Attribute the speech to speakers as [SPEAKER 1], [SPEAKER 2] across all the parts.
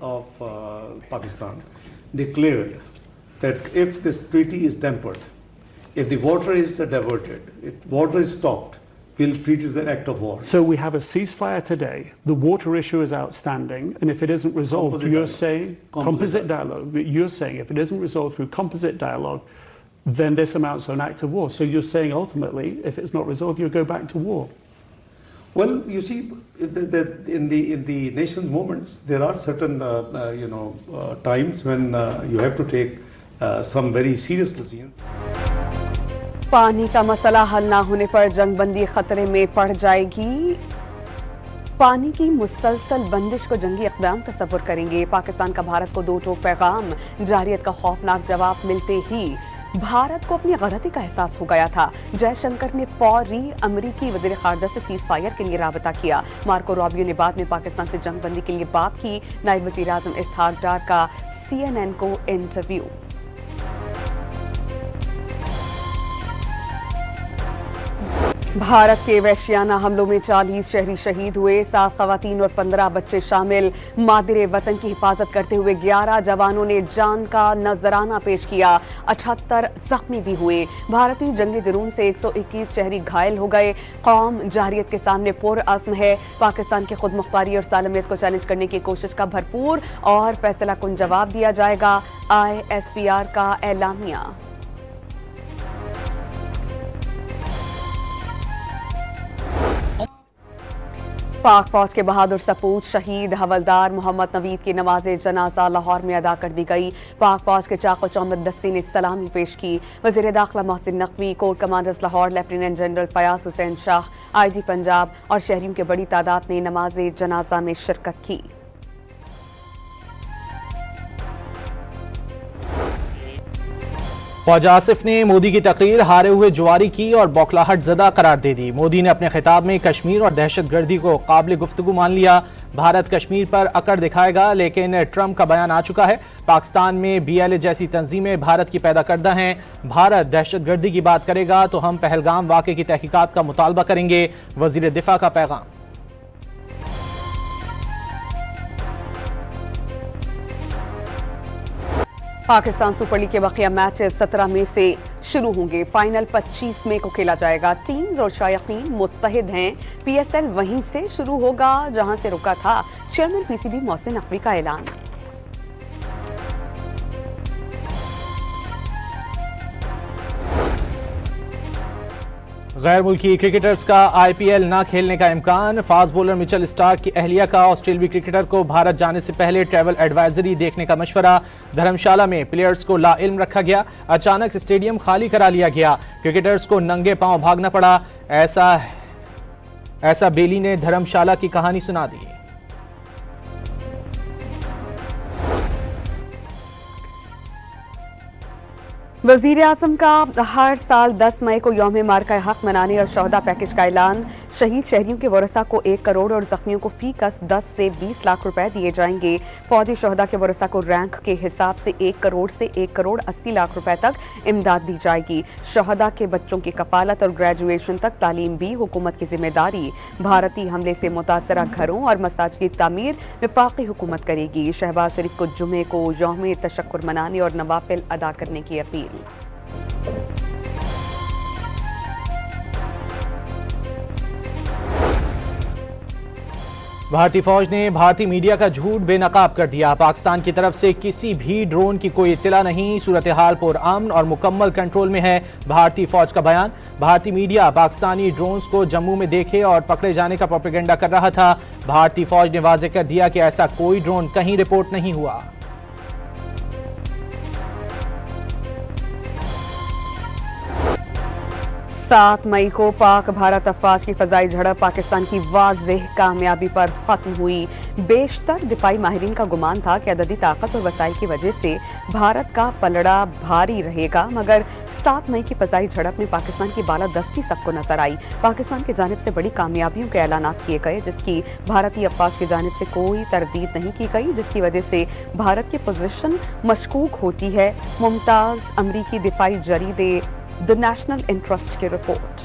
[SPEAKER 1] of Pakistan declared that if this treaty is tempered, if the water is diverted, if water is stopped, we'll treat it as an act of war.
[SPEAKER 2] So we have a ceasefire today. The water issue is outstanding, and if it isn't resolved, composite dialogue. You're saying if it isn't resolved through composite dialogue, then this amounts to an act of war. So you're saying ultimately, if it's not resolved, you'll go back to war.
[SPEAKER 1] Well, you see, in the nation's movements, there are certain times when you have to take some very serious decisions.
[SPEAKER 3] पानी का मसला हल ना होने पर जंगबंदी खतरे में पड़ जाएगी। पानी की मुसलसल बंदिश को जंगी इक़दाम तस्वुर करेंगे। पाकिस्तान का भारत को दो टोक पैगाम। जारियत का खौफनाक जवाब मिलते ही भारत को अपनी गलती का एहसास हो गया था। जयशंकर ने फौरी अमरीकी वज़ीर ख़ारजा से सीज़ फायर के लिए राबता किया। मार्को रूबियो ने बाद में पाकिस्तान से जंगबंदी के लिए बात की। नायब वज़ीर आज़म इसहाक डार का CNN को इंटरव्यू। भारत के वैश्याना हमलों में 40 शहरी शहीद हुए। 7 ख़वातीन और 15 बच्चे शामिल। मादिरे वतन की हिफाजत करते हुए 11 जवानों ने जान का नजराना पेश किया। 78 जख्मी भी हुए। भारतीय जंगी जुनून से 121 शहरी घायल हो गए। कौम जारियत के सामने पुरअज़्म है। पाकिस्तान की खुद मुख्तारी और सालमियत को चैलेंज करने की कोशिश का भरपूर और फैसला कुन जवाब दिया जाएगा। ISPR का एलामिया। पाक फौज के बहादुर सपूत शहीद हवलदार मोहम्मद नवीद की नमाज़े जनाजा लाहौर में अदा कर दी गई। पाक फौज के चाको चौमद दस्ते ने सलामी पेश की। वज़ीर दाखिला Mohsin Naqvi, corps commanders Lahore lieutenant general Fayyaz Hussain Shah, IG Punjab और शहरियों की बड़ी तादाद ने नमाज़े जनाजा में शिरकत की।
[SPEAKER 4] ख्वाजा आसिफ ने मोदी की तकरीर हारे हुए जुआरी की और बौखलाहट ज़दा करार दे दी। मोदी ने अपने खिताब में कश्मीर और दहशतगर्दी को काबिल गुफ्तगू मान लिया। भारत कश्मीर पर अकड़ दिखाएगा, लेकिन ट्रंप का बयान आ चुका है। पाकिस्तान में BLA जैसी तंजीमें भारत की पैदा करदा हैं। भारत दहशतगर्दी की बात करेगा तो हम पहलगाम वाक़े की तहकीकात का मुतालबा करेंगे। वज़ीर दिफा का पैगाम।
[SPEAKER 3] पाकिस्तान सुपर लीग के बकिया मैचेस 17 मई से शुरू होंगे। फाइनल 25 मई को खेला जाएगा। टीम्स और शायकीन मुत्तहिद हैं। PSL वहीं से शुरू होगा जहां से रुका था। चेयरमैन PCB मोहसिन नकवी का ऐलान।
[SPEAKER 4] गैर मुल्की क्रिकेटर्स का IPL न खेलने का इम्कान। फास्ट बॉलर मिचेल स्टार्क की अहलिया का ऑस्ट्रेलियाई क्रिकेटर को भारत जाने से पहले ट्रैवल एडवाइजरी देखने का मशवरा। धर्मशाला में प्लेयर्स को लाइल्म रखा गया। अचानक स्टेडियम खाली करा लिया गया। क्रिकेटर्स को नंगे पांव भागना पड़ा। ऐसा बेली ने धर्मशाला की कहानी सुना दी।
[SPEAKER 3] वज़ीर आज़म का हर साल 10 मई को यौम मार्का हक मनाने और शहदा पैकेज का ऐलान। शहीद शहरियों के वरसा को 1 करोड़ और जख्मियों को फी कस 10 से 20 लाख रुपए दिए जाएंगे। फौजी शहदा के वरसा को रैंक के हिसाब से 1 करोड़ से 1 करोड़ 80 लाख रुपए तक इमदाद दी जाएगी। शहदा के बच्चों की कफालत और ग्रेजुएशन तक तालीम भी हुकूमत की जिम्मेदारी। भारतीय हमले से मुतासरा घरों और मसाजिद की तामीर वफाकी हुकूमत करेगी। शहबाज शरीफ को जुमे को यौम तशक्कुर मनाने और नवाफिल अदा करने की अपील।
[SPEAKER 4] भारतीय फौज ने भारतीय मीडिया का झूठ बेनकाब कर दिया। पाकिस्तान की तरफ से किसी भी ड्रोन की कोई इत्तला नहीं। सूरत हाल पुरअमन और मुकम्मल कंट्रोल में है। भारतीय फौज का बयान। भारतीय मीडिया पाकिस्तानी ड्रोन्स को जम्मू में देखे और पकड़े जाने का प्रोपेगेंडा कर रहा था। भारतीय फौज ने वाज़ेह कर दिया कि ऐसा कोई ड्रोन कहीं रिपोर्ट नहीं हुआ।
[SPEAKER 3] 7 मई को पाक भारत अफवाज की फजाई झड़प पाकिस्तान की वाज़ेह कामयाबी पर खत्म हुई। बेशतर दिफाई माहिरीन का गुमान था कि अददी ताकत और वसाइल की वजह से भारत का पलड़ा भारी रहेगा, मगर 7 मई की फजाई झड़प में पाकिस्तान की बालादस्ती सबको नजर आई। पाकिस्तान की जानिब से बड़ी कामयाबियों के ऐलान किए गए, जिसकी भारतीय अफवाज की जानिब से कोई तरदीद नहीं की गई, जिसकी वजह से भारत की पोजीशन मशकूक होती है। मुमताज अमरीकी दिफाई जरीदे द नेशनल इंटरेस्ट की रिपोर्ट।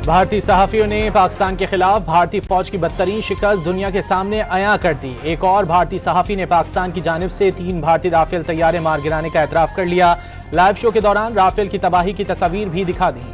[SPEAKER 4] भारतीय सहाफियों ने पाकिस्तान के खिलाफ भारतीय फौज की बदतरीन शिकस्त दुनिया के सामने अयां कर दी। एक और भारतीय सहाफी ने पाकिस्तान की जानिब से 3 भारतीय राफेल तैयारे मार गिराने का एतराफ कर लिया। लाइव शो के दौरान राफेल की तबाही की तस्वीर भी दिखा दी।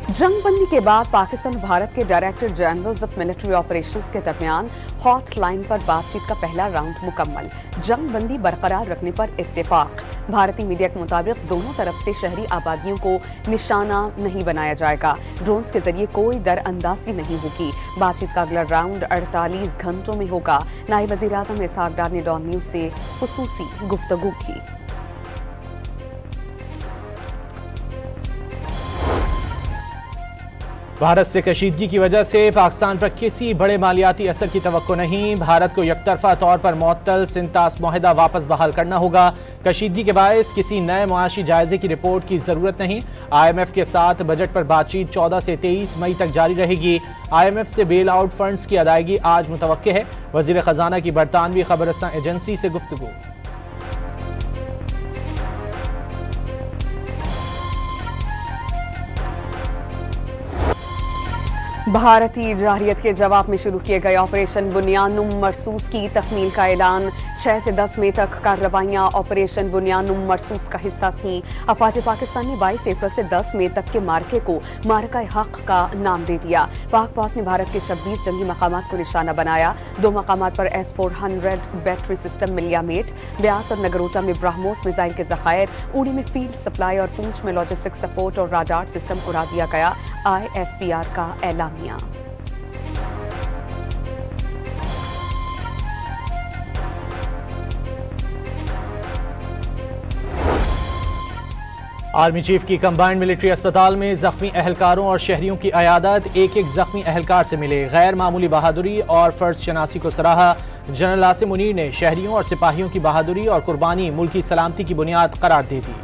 [SPEAKER 3] जंगबंदी के बाद पाकिस्तान और भारत के director generals of military operations के दरमियान हॉटलाइन पर बातचीत का पहला राउंड मुकम्मल। जंगबंदी बरकरार रखने पर इत्तेफाक। भारतीय मीडिया के मुताबिक दोनों तरफ से शहरी आबादियों को निशाना नहीं बनाया जाएगा। ड्रोन्स के जरिए कोई दरअंदाजी नहीं होगी। बातचीत का अगला राउंड 48 घंटों में होगा। नायब वज़ीर-ए-आज़म इसहाक डार ने डॉन न्यूज से खुसूसी गुफ्तगू की।
[SPEAKER 4] भारत से कशीदगी की वजह से पाकिस्तान पर किसी बड़े मालियाती असर की तवक्को नहीं। भारत को यकतरफा तौर पर मुअत्तल सिंतास मुआहदा वापस बहाल करना होगा। कशीदगी के बायस किसी नए मुआशी जायजे की रिपोर्ट की जरूरत नहीं। IMF के साथ बजट पर बातचीत 14 से 23 मई तक जारी रहेगी। IMF से बेल आउट फंड्स की अदायगी आज मुतवक्के है। वजीर खजाना की बरतानवी खबररसां एजेंसी से गुफ्तगू।
[SPEAKER 3] भारतीय जारहियत के जवाब में शुरू किए गए ऑपरेशन बुनियानुम मरसूस की तकमील का ऐलान। 6 से 10 मई तक कार्रवाइयां ऑपरेशन बुनियानुम मरसूस का हिस्सा थीं। अफवाज पाकिस्तान ने 22 अप्रैल से 10 मई तक के मार्के को मार्का हक का नाम दे दिया। पाक फौज ने भारत के 26 जंगी मकामात को निशाना बनाया। 2 मकामात पर S-400 बैटरी सिस्टम मिलियामेट, ब्यास और नगरोटा में ब्रह्मोस मिसाइल के जखायर, उड़ी में फील्ड सप्लाई और पूंछ में लॉजिस्टिक सपोर्ट और राडार सिस्टम उड़ा दिया गया। ISPR का ऐलानिया।
[SPEAKER 4] आर्मी चीफ की कंबाइंड मिलिट्री अस्पताल में जख्मी अहलकारों और शहरियों की अयादत। एक जख्मी अहलकार से मिले, गैर मामूली बहादुरी और फर्ज शनासी को सराहा। जनरल आसिम मुनीर ने शहरियों और सिपाहियों की बहादुरी और कुर्बानी मुल्क की सलामती की बुनियाद करार दे दी।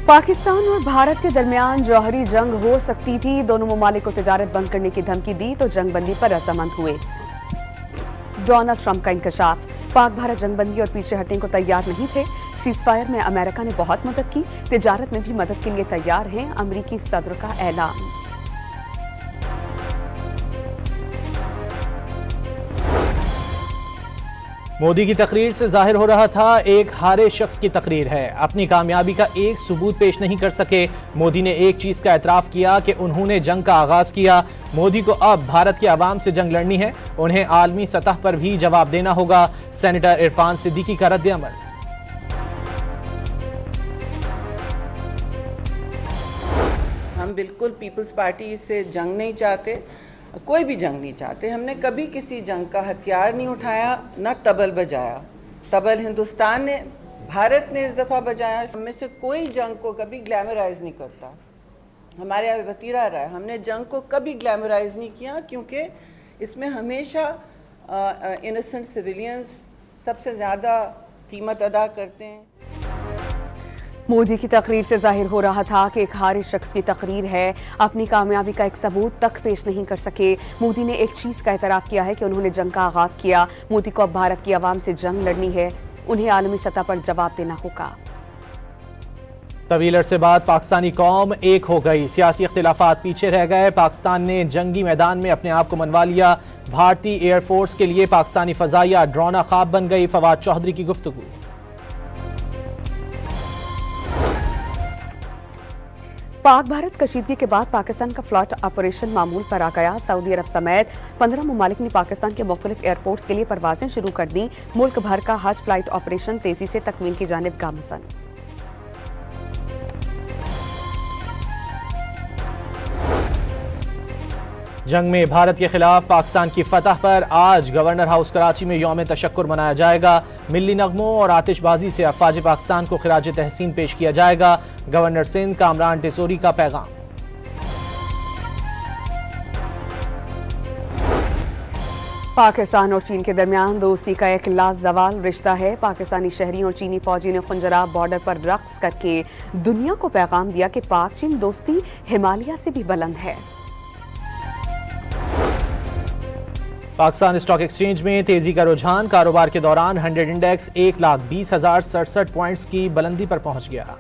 [SPEAKER 3] पाकिस्तान और भारत के दरमियान जौहरी जंग हो सकती थी। दोनों ममालिक को तिजारत बंद करने की धमकी दी तो जंगबंदी पर रजामंद हुए। डोनाल्ड ट्रंप का इंकशाफ। पाक भारत जंगबंदी और पीछे हटने को तैयार नहीं थे। सीजफायर में अमेरिका ने बहुत मदद की, तिजारत में भी मदद के लिए तैयार हैं। अमेरिकी सदर का ऐलान।
[SPEAKER 4] मोदी की तकरीर से जाहिर हो रहा था एक हारे शख्स की तकरीर है। अपनी कामयाबी का एक सबूत पेश नहीं कर सके। मोदी ने एक चीज का एतराफ किया कि उन्होंने जंग का आगाज किया। मोदी को अब भारत के आवाम से जंग लड़नी है। उन्हें आलमी सतह पर भी जवाब देना होगा। सेनेटर इरफान सिद्दीकी का रद्द-ए-अमल।
[SPEAKER 5] हम बिल्कुल पीपल्स पार्टी से जंग नहीं चाहते, कोई भी जंग नहीं चाहते। हमने कभी किसी जंग का हथियार नहीं उठाया, न तबल बजाया। तबल हिंदुस्तान ने, भारत ने इस दफ़ा बजाया। हम में से कोई जंग को कभी ग्लैमराइज नहीं करता। हमारे यहाँ वतीरा रहा है, हमने जंग को कभी ग्लैमराइज नहीं किया, क्योंकि इसमें हमेशा इनोसेंट सिविलियंस सबसे ज़्यादा कीमत अदा करते हैं।
[SPEAKER 3] मोदी की तकरीर से जाहिर हो रहा था कि एक हारे शख्स की तकरीर है। अपनी कामयाबी का एक सबूत तक पेश नहीं कर सके। मोदी ने एक चीज़ का एतराफ़ किया है कि उन्होंने जंग का आगाज़ किया। मोदी को अब भारत की आवाम से जंग लड़नी है। उन्हें आलमी सतह पर जवाब देना होगा।
[SPEAKER 4] तवील अरसे बाद पाकिस्तानी कौम एक हो गई। सियासी इख्तिलाफात पीछे रह गए। पाकिस्तान ने जंगी मैदान में अपने आप को मनवा लिया। भारतीय एयरफोर्स के लिए पाकिस्तानी फजाइया ड्रोना ख्वाब बन गई। फवाद चौधरी की गुफ्तगू।
[SPEAKER 3] पाक भारत कशीदगी के बाद पाकिस्तान का फ्लाइट ऑपरेशन मामूल पर आ गया। सऊदी अरब समेत 15 ममालिक ने पाकिस्तान के मुख्तलिफ एयरपोर्ट्स के लिए परवाजें शुरू कर दी। मुल्क भर का हज फ्लाइट ऑपरेशन तेजी से तकमील की जानिब गामज़न।
[SPEAKER 4] जंग में भारत के खिलाफ पाकिस्तान की फतह पर आज गवर्नर हाउस कराची में यौम तशक्कुर मनाया जाएगा। मिल्ली नगमों और आतिशबाजी से अफवाज पाकिस्तान को खिराज तहसीन पेश किया जाएगा। गवर्नर सिंध कामरान टेसोरी का पैगाम।
[SPEAKER 3] पाकिस्तान और चीन के दरमियान दोस्ती का एक लाजवाल रिश्ता है। पाकिस्तानी शहरियों और चीनी फौजी ने खुंजराब बॉर्डर पर रक्स करके दुनिया को पैगाम दिया कि पाक चीन दोस्ती हिमालय से भी बुलंद है।
[SPEAKER 4] पाकिस्तान स्टॉक एक्सचेंज में तेजी का रुझान। कारोबार के दौरान 100 इंडेक्स 1,20,067 पॉइंट्स की बुलंदी पर पहुंच गया।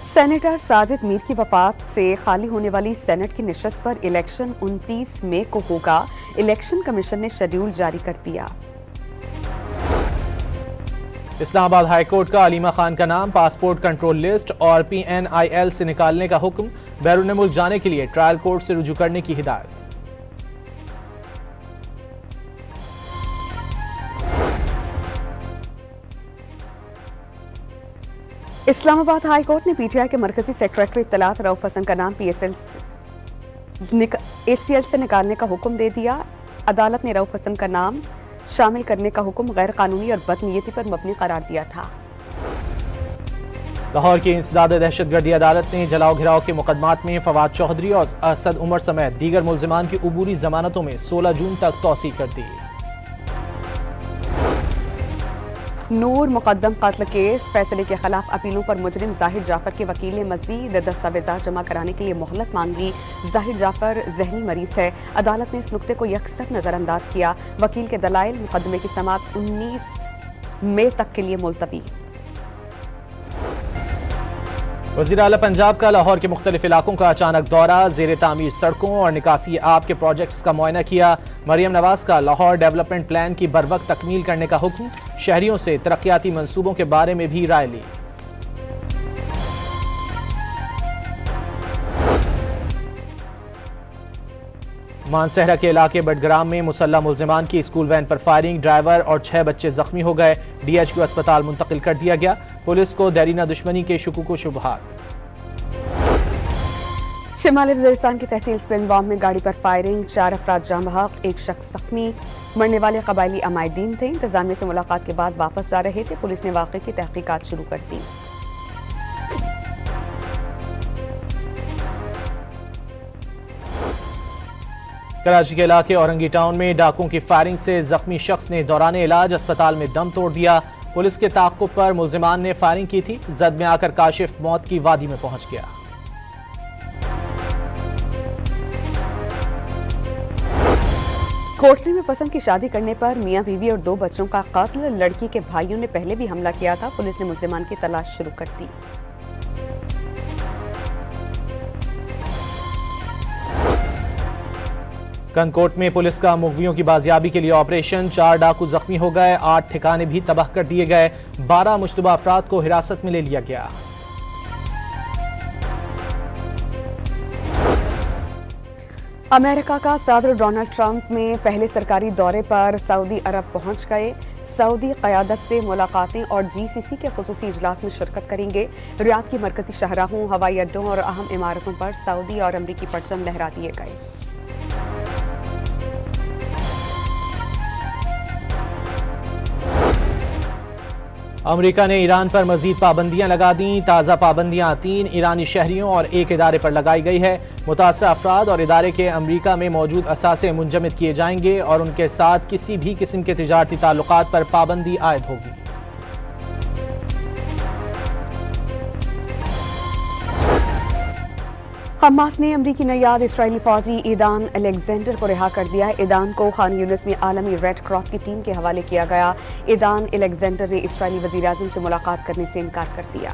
[SPEAKER 3] सेनेटर साजिद मीर की वफात से खाली होने वाली सेनेट की निशस्त पर इलेक्शन 29 मई को होगा। इलेक्शन कमीशन ने शेड्यूल जारी कर दिया।
[SPEAKER 4] इस्लामाबाद हाईकोर्ट का अलीमा खान का नाम पासपोर्ट कंट्रोल लिस्ट और PNIL से निकालने का हुक्म। बैरून मुल्क जाने के लिए ट्रायल कोर्ट से रुजू करने की हिदायत।
[SPEAKER 3] इस्लामाबाद हाई कोर्ट ने PTI के मरकजी सेक्रेटरी इत्तलात रऊफ हसन का नाम ACL से निकालने का हुक्म दे दिया। अदालत ने रऊफ हसन का नाम शामिल करने का हुक्म गैर कानूनी और बदनीयती पर मबनी करार दिया था।
[SPEAKER 4] लाहौर की इंसदाद दहशतगर्दी अदालत ने जलाओ घिराव के मुकदमात में फवाद चौधरी और असद उमर समेत दीगर मुल्जिमान की उबूरी जमानतों में 16 जून तक तौसीक कर दी।
[SPEAKER 3] नूर मुकद्दम कत्ल केस फैसले के खिलाफ अपीलों पर मुजरिम जाहिर जाफर के वकील ने मजीद दस्तावेजात जमा कराने के लिए मोहलत मांगी। जाहिर जाफर जहनी मरीज है। अदालत ने इस नुक्ते को यकसर नजरअंदाज किया। वकील के दलाइल मुकदमे की समाअत 19 मई तक के लिए मुलतवी।
[SPEAKER 4] वज़ीर आला पंजाब का लाहौर के मुख्तलिफ इलाकों का अचानक दौरा। ज़ेर तामीर सड़कों और निकासी आब के प्रोजेक्ट्स का मुआयना किया। मरियम नवाज का लाहौर डेवलपमेंट प्लान की बरवक्त तकमील करने का हुक्म। शहरियों से तरक्याती मंसूबों के बारे में भी राय ली। मानसहरा के इलाके बडग्राम में मुसल्लह मुल्जिमान की स्कूल वैन पर फायरिंग। ड्राइवर और 6 बच्चे जख्मी हो गए। DHQ अस्पताल मुंतकिल कर दिया गया। पुलिस को देरीना दुश्मनी के शुकूक व शुबहात।
[SPEAKER 3] शिमाली वज़ीरिस्तान की तहसील स्पिनवाम में गाड़ी पर फायरिंग। 4 अफराद जाँ बहक, 1 शख्स जख्मी। मरने वाले कबायली अमायदीन थे। इंतजामिया से मुलाकात के बाद वापस जा रहे थे। पुलिस ने वाक़े की तहकीकात शुरू कर दी।
[SPEAKER 4] कराची के इलाके औरंगी टाउन में डाकुओं की फायरिंग से जख्मी शख्स ने दौरान इलाज अस्पताल में दम तोड़ दिया। पुलिस के ताक़ुब पर मुल्जिमान ने फायरिंग की थी। जद में आकर काशिफ मौत की वादी में पहुंच गया।
[SPEAKER 3] कोटरी में पसंद की शादी करने पर मियां बीवी और 2 बच्चों का कत्ल। लड़की के भाइयों ने पहले भी हमला किया था। पुलिस ने मुल्जिमान की तलाश शुरू कर दी।
[SPEAKER 4] कनकोट में पुलिस का मुगवियों की बाजियाबी के लिए ऑपरेशन। 4 डाकू जख्मी हो गए। 8 ठिकाने भी तबाह कर दिए गए। 12 मुश्तबा अफराद को हिरासत में ले लिया गया।
[SPEAKER 3] अमेरिका का सदर डोनाल्ड ट्रंप में पहले सरकारी दौरे पर सऊदी अरब पहुंच गए। सऊदी क़यादत से मुलाकातें और GCC के खुसूसी इजलास में शिरकत करेंगे। रियाद की मरकजी शहराहों, हवाई अड्डों और अहम इमारतों पर सऊदी और अमरीकी पट्टम लहरा दिए गए।
[SPEAKER 4] अमेरिका ने ईरान पर मजीद पाबंदियां लगा दी। ताज़ा पाबंदियां 3 ईरानी शहरियों और 1 इदारे पर लगाई गई है। मुतासरा अफराद और इदारे के अमेरिका में मौजूद असासे मुंजमद किए जाएंगे और उनके साथ किसी भी किस्म के तिजारती ताल्लुकात पर पाबंदी आयद होगी।
[SPEAKER 3] हमास ने अमरीकी नैयाद इसराइली फौजी ईदान अलेक्जेंडर को रिहा कर दिया। ईदान को खान यूनिस में आलमी रेड क्रॉस की टीम के हवाले किया गया। ईदान अलेक्जेंडर ने इसराइली वज़ीर आज़म से मुलाकात करने से इनकार कर दिया।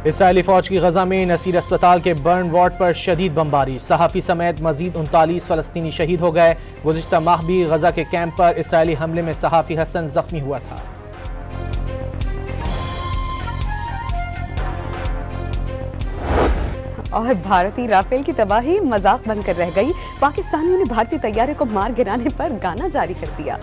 [SPEAKER 4] इसराइली फौज की गजा में नसीर अस्पताल के बर्न वार्ड पर शदीद बमबारी। सहाफ़ी समेत मजीद 39 फ़लस्तीनी शहीद हो गए। गुज़िश्ता माह भी गजा के कैंप पर इसराइली हमले में सहाफ़ी हसन जख्मी हुआ था।
[SPEAKER 3] और भारतीय राफेल की तबाही मजाक बनकर रह गई। पाकिस्तानियों ने भारतीय तैयारे को मार गिराने पर गाना जारी कर दिया।